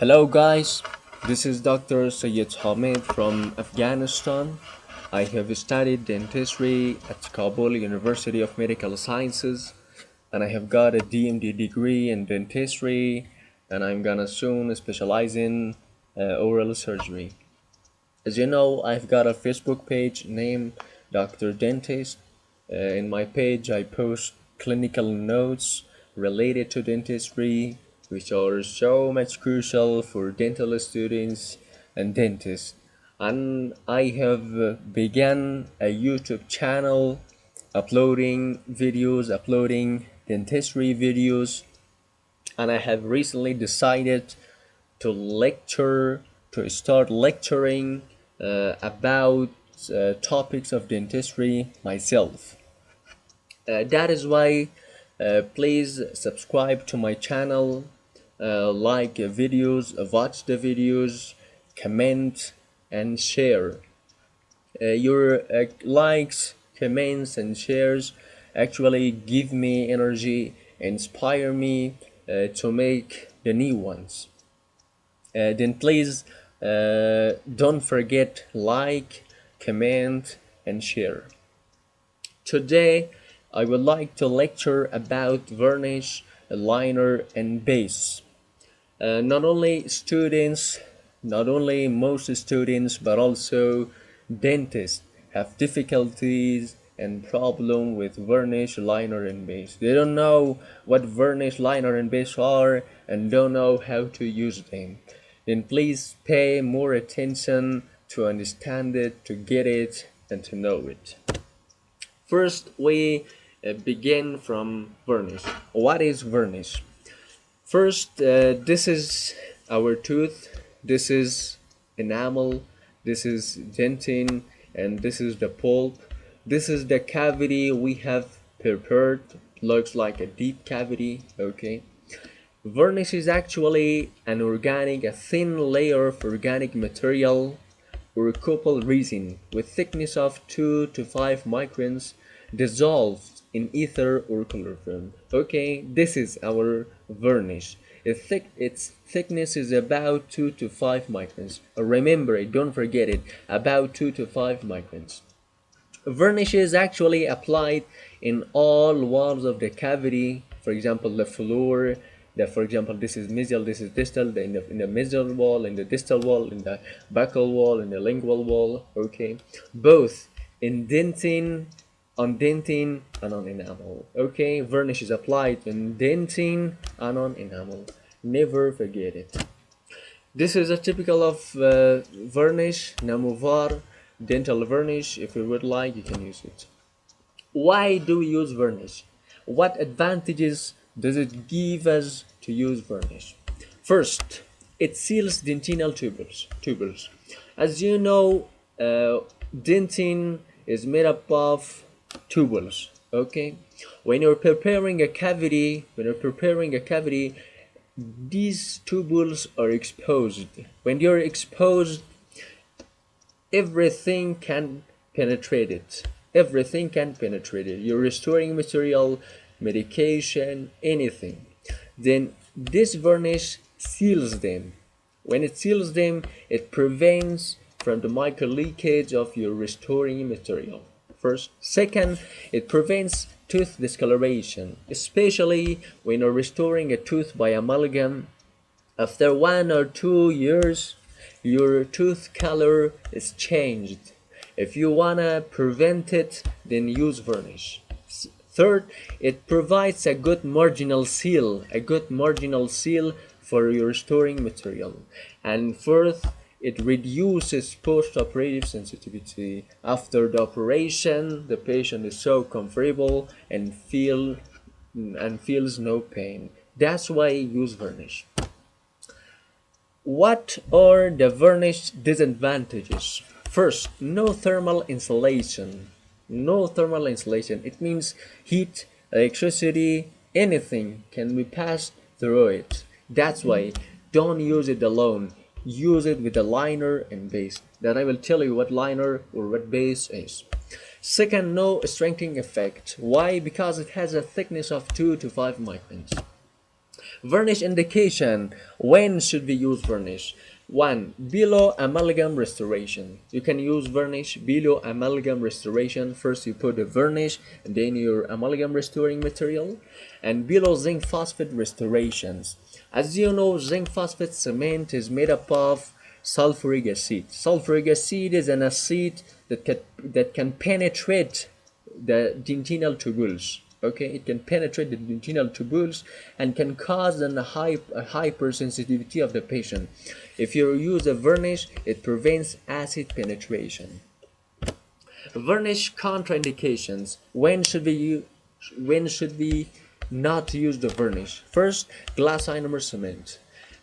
Hello guys, this is Dr. Sayyid Hamid from Afghanistan. I have studied dentistry at Kabul University of Medical Sciences and I have got a DMD degree in dentistry and I'm gonna soon specialize in oral surgery. As you know, I've got a Facebook page named Dr. Dentist. In my page, I post clinical notes related to dentistry, which are so much crucial for dental students and dentists. And I have begun a YouTube channel uploading videos, uploading dentistry videos, and I have recently decided to lecture, to start lecturing about topics of dentistry myself. That is why please subscribe to my channel, like videos, watch the videos, comment and share. Your likes, comments and shares actually give me energy, inspire me to make the new ones. Then please don't forget like, comment and share. Today I would like to lecture about varnish, liner and base. Not only students, not only most students, but also dentists have difficulties and problem with varnish, liner and base. They don't know what varnish, liner and base are and don't know how to use them. Then please pay more attention to understand it, to get it and to know it. First, we begin from varnish. What is varnish? First, this is our tooth, this is enamel, this is dentin, and this is the pulp. This is the cavity we have prepared. Looks like a deep cavity, okay? Varnish is actually a thin layer of organic material or coupled resin with thickness of 2 to 5 microns dissolved in ether or chloroform. Okay, this is our varnish. Its thickness is about 2 to 5 microns. Remember it, don't forget it, about 2 to 5 microns. Varnish is actually applied in all walls of the cavity, for example the floor, for example this is mesial, this is distal, in the mesial wall, in the distal wall, in the buccal wall, in the lingual wall, okay, both in dentin, on dentin and on enamel. Okay, varnish is applied in dentin and on enamel, never forget it. This is a typical of varnish, Namuvar, dental varnish. If you would like, you can use it. Why do we use varnish? What advantages does it give us to use varnish? First, it seals dentinal tubules. As you know, dentin is made up of tubules. Okay, when you're preparing a cavity, these tubules are exposed. When you're exposed, everything can penetrate it. Everything can penetrate it. You're restoring material, medication, anything. Then this varnish seals them. When it seals them, it prevents from the micro leakage of your restoring material. First. Second, it prevents tooth discoloration, especially when you're restoring a tooth by amalgam. After 1 or 2 years, your tooth color is changed. If you wanna prevent it, then use varnish. Third, it provides a good marginal seal, for your restoring material. And fourth, it reduces post-operative sensitivity. After the operation, the patient is so comfortable and feels no pain. That's why I use varnish. What are the varnish disadvantages? First, no thermal insulation. No thermal insulation. It means heat, electricity, anything can be passed through it. That's why don't use it alone. Use it with a liner and base. Then I will tell you what liner or what base is. Second, no strengthening effect. Why? Because it has a thickness of 2 to 5 microns. Varnish indication. When should we use varnish? One, below amalgam restoration. You can use varnish below amalgam restoration. First you put the varnish and then your amalgam restoring material. And below zinc phosphate restorations. As you know, zinc phosphate cement is made up of sulfuric acid. Sulfuric acid is an acid that can penetrate the dentinal tubules. Okay, it can penetrate the dentinal tubules and can cause a hypersensitivity of the patient. If you use a varnish, it prevents acid penetration. Varnish contraindications. When should we not use the varnish? First, glass ionomer cement.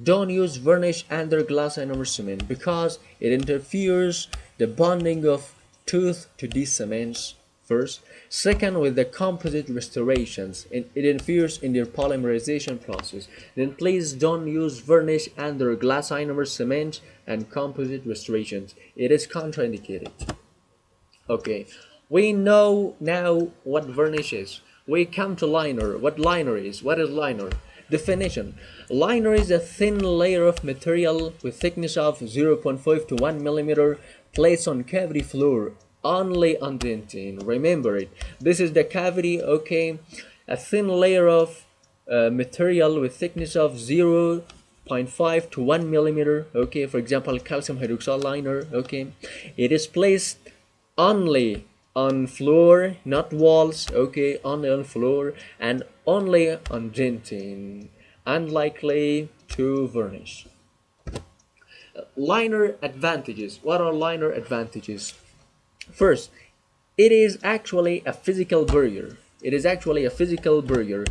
Don't use varnish under glass ionomer cement because it interferes the bonding of tooth to these cements. First, second, with the composite restorations, it interferes in their polymerization process. Then please don't use varnish under glass ionomer cement and composite restorations. It is contraindicated. Okay, we know now what varnish is. We come to liner. What liner is? What is liner? Definition. Liner is a thin layer of material with thickness of 0.5 to 1 millimeter placed on cavity floor only on dentine. Remember it. This is the cavity, okay? A thin layer of material with thickness of 0.5 to 1 millimeter, okay? For example, calcium hydroxide liner, okay? It is placed only on floor, not walls, okay? Only on floor and only on dentine. Unlikely to varnish. Liner advantages. What are liner advantages? First, it is actually a physical barrier. It is actually a physical barrier.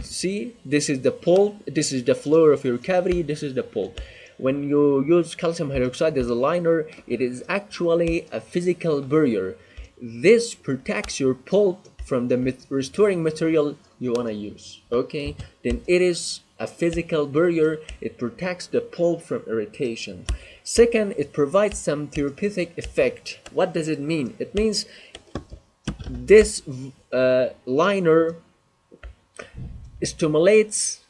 See, this is the pulp, this is the floor of your cavity, this is the pulp. When you use calcium hydroxide as a liner, it is actually a physical barrier. This protects your pulp from the restoring material you want to use. Okay, then it is a physical barrier. It protects the pulp from irritation. Second, it provides some therapeutic effect. What does it mean? It means this liner stimulates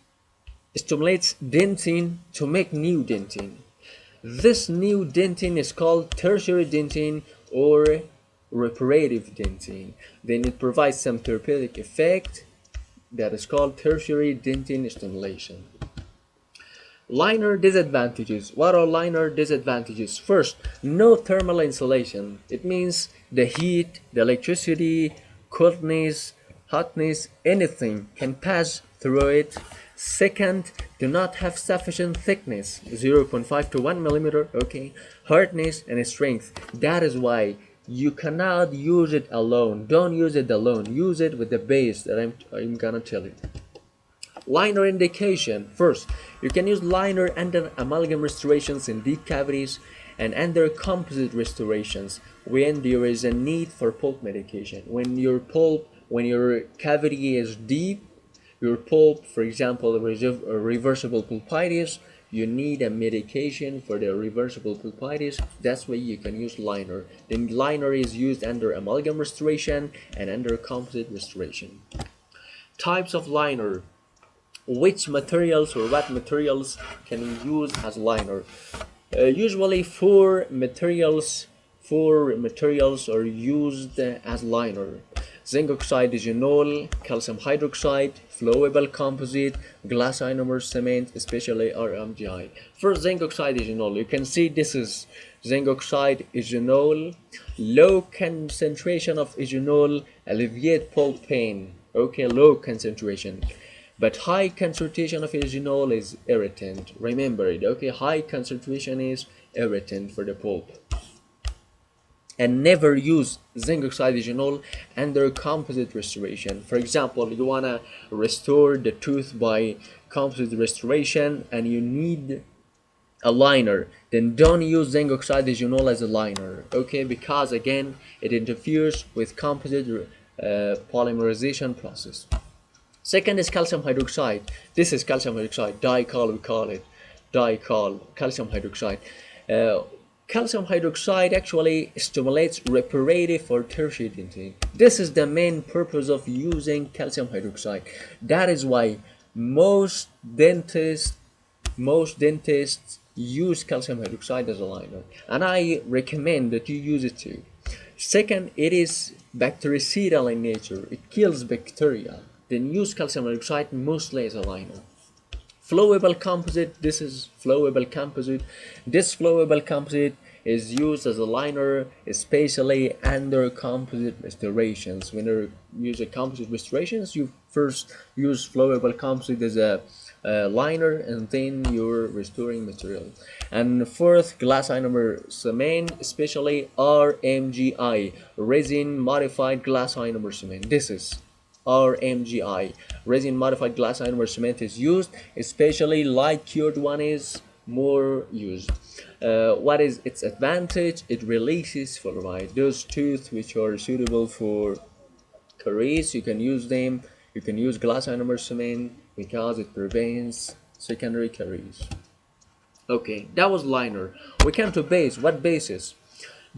dentine to make new dentine. This new dentine is called tertiary dentine or reparative dentine. Then it provides some therapeutic effect that is called tertiary dentine stimulation. Liner disadvantages. What are liner disadvantages? First, no thermal insulation. It means the heat, the electricity, coldness, hotness, anything can pass through it. Second, do not have sufficient thickness, 0.5 to 1 millimeter, okay, hardness and strength. That is why you cannot use it alone. Don't use it alone. Use it with the base that I'm gonna tell you. Liner indication. First, you can use liner under amalgam restorations in deep cavities and under composite restorations when there is a need for pulp medication. When your cavity is deep, your pulp, for example, reversible pulpitis, you need a medication for the reversible pulpitis. That's why you can use liner. Then liner is used under amalgam restoration and under composite restoration. Types of liner. Which materials or what materials can you use as liner? Usually four materials are used as liner: zinc oxide digenol, calcium hydroxide, flowable composite, glass ionomer cement, especially RMGI. First, zinc oxide digenol. You can see this is zinc oxide digenol. Low concentration of digenol alleviate pulp pain. Okay, low concentration. But high concentration of digenol is irritant. Remember it, okay? High concentration is irritant for the pulp. And never use zinc oxide digenol under composite restoration. For example, you want to restore the tooth by composite restoration and you need a liner, then don't use zinc oxide digenol as a liner, okay? Because again, it interferes with composite polymerization process. Second is calcium hydroxide. This is calcium hydroxide, dicol we call it, dicol, calcium hydroxide. Calcium hydroxide actually stimulates reparative or tertiary dentine. This is the main purpose of using calcium hydroxide. That is why Most dentists use calcium hydroxide as a liner, and I recommend that you use it too. Second, it is bactericidal in nature. It kills bacteria. Then use calcium hydroxide mostly as a liner. Flowable composite, this is flowable composite. This flowable composite is used as a liner, especially under composite restorations. When you use a composite restorations, you first use flowable composite as a liner, and then you're restoring material. And fourth, glass ionomer cement, especially RMGI, resin modified glass ionomer cement. This is RMGI, resin modified glass ionomer cement is used, especially light cured one is more used. What is its advantage? It releases fluoride. Those tooth which are suitable for caries, you can use them. You can use glass ionomer cement because it prevents secondary caries. Okay, that was liner. We come to base. What base is?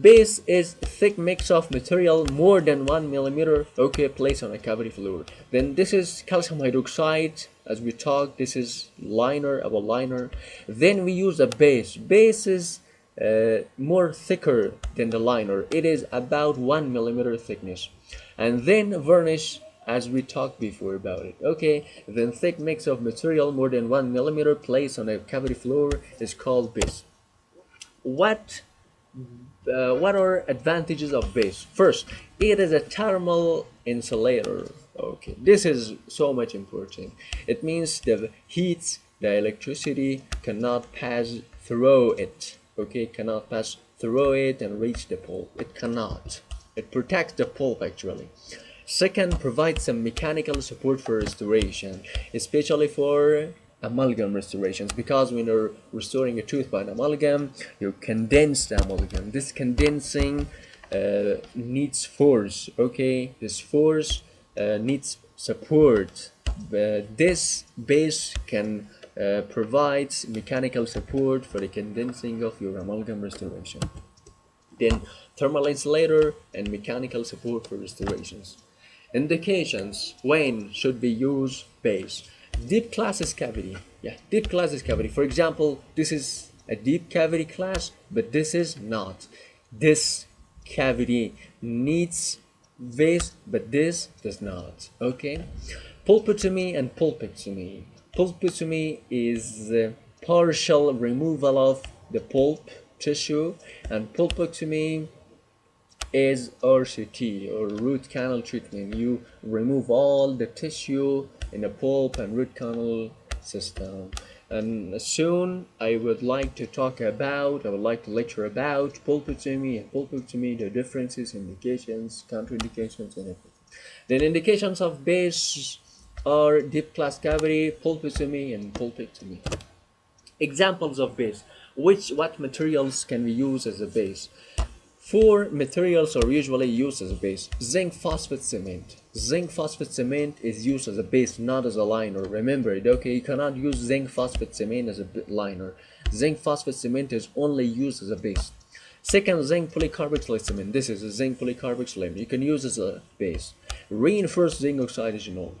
Base is a thick mix of material more than 1 millimeter, okay, placed on a cavity floor. Then this is calcium hydroxide, as we talked. This is liner, our liner. Then we use a base. Base is more thicker than the liner. It is about 1 millimeter thickness. And then varnish, as we talked before about it. Okay, then thick mix of material more than 1 millimeter placed on a cavity floor is called base. What are advantages of base? First, it is a thermal insulator. Okay, this is so much important. It means the heat, the electricity cannot pass through it. Okay, cannot pass through it and reach the pulp. It cannot. It protects the pulp actually. Second, provides some mechanical support for restoration, especially for amalgam restorations, because when you're restoring a tooth by an amalgam, you condense the amalgam. This condensing needs force. Okay, this force needs support. This base can provide mechanical support for the condensing of your amalgam restoration. Then thermal insulator and mechanical support for restorations. Indications when should we use base? Deep classes cavity. Yeah, deep classes cavity. For example, this is a deep cavity class, but this is not. This cavity needs base, but this does not. Okay. Pulpotomy and pulpectomy. Pulpotomy is partial removal of the pulp tissue, and pulpectomy is RCT, or root canal treatment. You remove all the tissue in the pulp and root canal system. And soon I would like to lecture about pulpotomy and pulpectomy, the differences, indications, contraindications, and everything. Then indications of base are deep class cavity, pulpotomy, and pulpectomy. Examples of base. What materials can we use as a base? Four materials are usually used as a base. Zinc phosphate cement. Zinc phosphate cement is used as a base, not as a liner. Remember it, okay? You cannot use zinc phosphate cement as a liner. Zinc phosphate cement is only used as a base. Second, zinc polycarboxylate cement. This is a zinc polycarboxylate. You can use as a base. Reinforced zinc oxide digenol.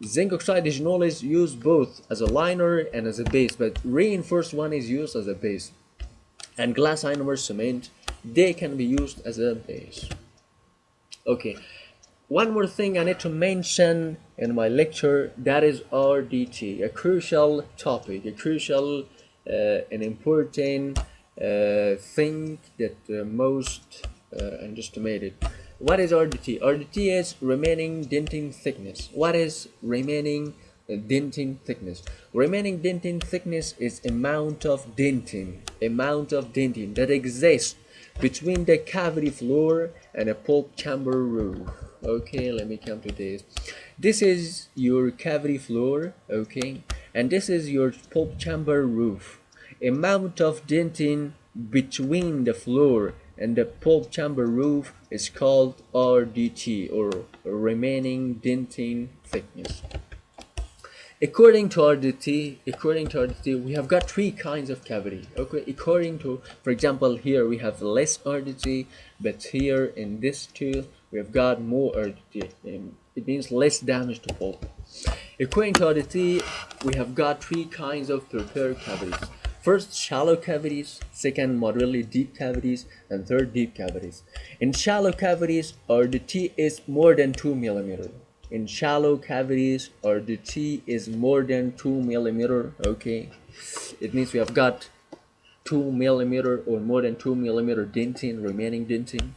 Zinc oxide digenol is used both as a liner and as a base, but reinforced one is used as a base. And glass ionomer cement, they can be used as a base. Okay, one more thing I need to mention in my lecture, that is RDT, a crucial topic, a crucial and important thing that most underestimated. What is RDT? RDT is remaining dentin thickness. What is remaining dentin thickness? Remaining dentin thickness is amount of dentin that exists between the cavity floor and a pulp chamber roof. Okay, let me come to this. This is your cavity floor, okay, and this is your pulp chamber roof. Amount of dentin between the floor and the pulp chamber roof is called RDT, or remaining dentin thickness. According to RDT, we have got three kinds of cavity. Okay, according to, for example, here we have less RDT, but here in this tooth we have got more RDT. it means less damage to pulp. According to RDT, we have got three kinds of prepared cavities. First, shallow cavities, second, moderately deep cavities, and third, deep cavities. In shallow cavities, RDT is more than 2 millimeter. In shallow cavities, RDT is more than 2 millimeter, okay? It means we have got 2 millimeter or more than 2 millimeter dentin, remaining dentin.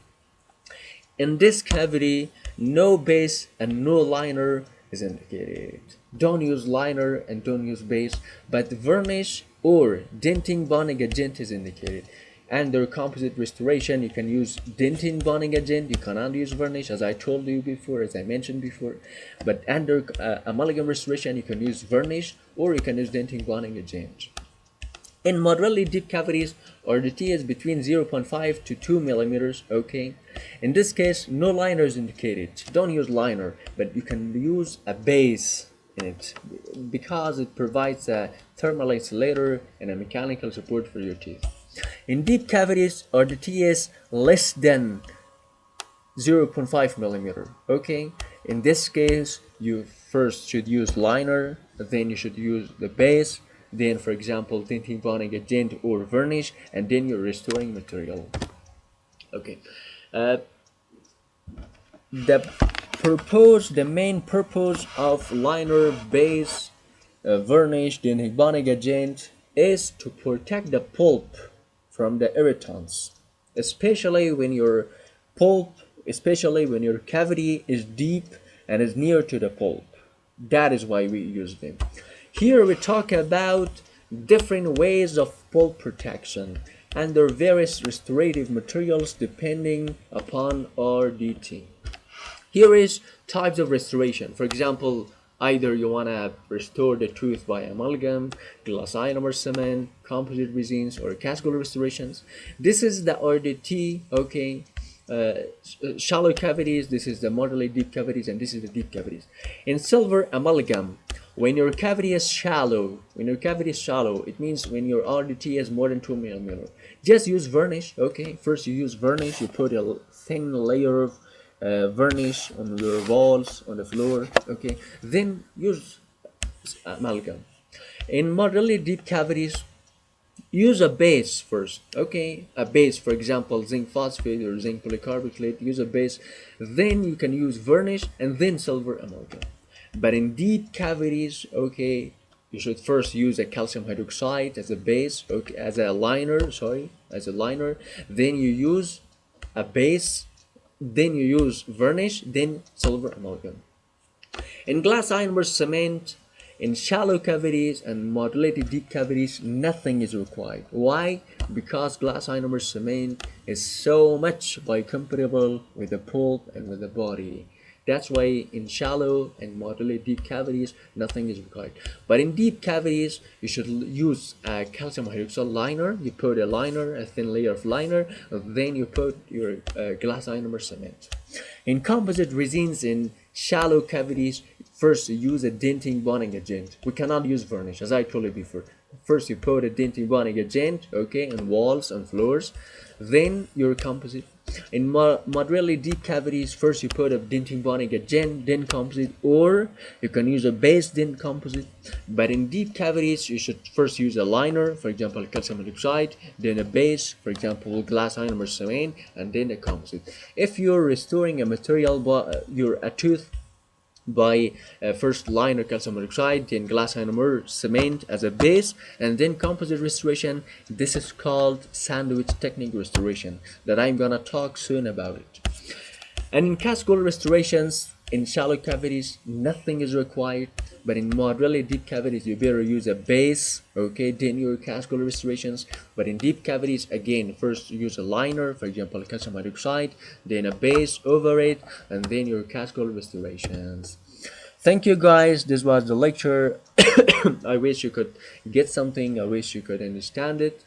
In this cavity, no base and no liner is indicated. Don't use liner and don't use base, but varnish or dentin bonding agent is indicated. Under composite restoration, you can use dentin bonding agent. You cannot use varnish, as I told you before, as I mentioned before. But under amalgam restoration, you can use varnish or you can use dentin bonding agent. In moderately deep cavities, RDT is between 0.5 to 2 millimeters, okay? In this case, no liner is indicated. Don't use liner, but you can use a base in it because it provides a thermal insulator and a mechanical support for your teeth. In deep cavities, RDT is less than 0.5 millimeter, okay? In this case, you first should use liner, then you should use the base, then for example dentin bonding agent or varnish, and then your restoring material. Okay, the main purpose of liner, base, varnish, dentin bonding agent is to protect the pulp from the irritants, especially when your pulp, especially when your cavity is deep and is near to the pulp. That is why we use them. Here we talk about different ways of pulp protection and their various restorative materials depending upon RDT. Here is types of restoration. For example, either you want to restore the tooth by amalgam, glass ionomer cement, composite resins, or cascular restorations. This is the RDT, okay? Shallow cavities, this is the moderately deep cavities, and this is the deep cavities. In silver amalgam, when your cavity is shallow, it means when your RDT is more than 2 millimeter. Just use varnish, okay? First you use varnish, you put a thin layer of varnish on your walls, on the floor, okay? Then use amalgam. In moderately deep cavities, use a base first, okay? A base, for example, zinc phosphate or zinc polycarbonate. Use a base, then you can use varnish and then silver amalgam. But in deep cavities, okay, you should first use a calcium hydroxide as a base, okay, as a liner. Then you use a base, then you use varnish, then silver amalgam. In glass ionomer cement, in shallow cavities and moderately deep cavities, nothing is required. Why? Because glass ionomer cement is so much biocompatible with the pulp and with the body. That's why in shallow and moderately deep cavities, nothing is required. But in deep cavities, you should use a calcium hydroxide liner. You put a liner, a thin layer of liner, then you put your glass ionomer cement. In composite resins in shallow cavities, first you use a dentin bonding agent. We cannot use varnish, as I told you before. First you put a dentin bonding agent, okay, on walls and floors, then your composite. In moderately deep cavities, first you put a dentin bonding agent, then composite, or you can use a base, then composite. But in deep cavities, you should first use a liner, for example, calcium hydroxide, then a base, for example, glass ionomer cement, and then a composite. If you're restoring a material, a tooth, by first liner calcium hydroxide, then glass ionomer cement as a base, and then composite restoration. This is called sandwich technique restoration that I'm gonna talk soon about it. And in cascular restorations, in shallow cavities, nothing is required, but in moderately deep cavities, you better use a base, okay, then your cascular restorations. But in deep cavities, again, first use a liner, for example, calcium hydroxide, then a base over it, and then your cascular restorations. Thank you guys, this was the lecture. I wish you could get something, I wish you could understand it.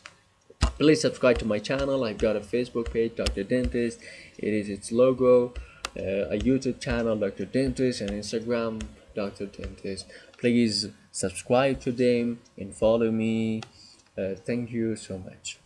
Please subscribe to my channel. I've got a Facebook page, Dr. Dentist. It is its logo. A YouTube channel, Dr. Dentist, and Instagram, Dr. Dentist. Please subscribe to them and follow me. Thank you so much.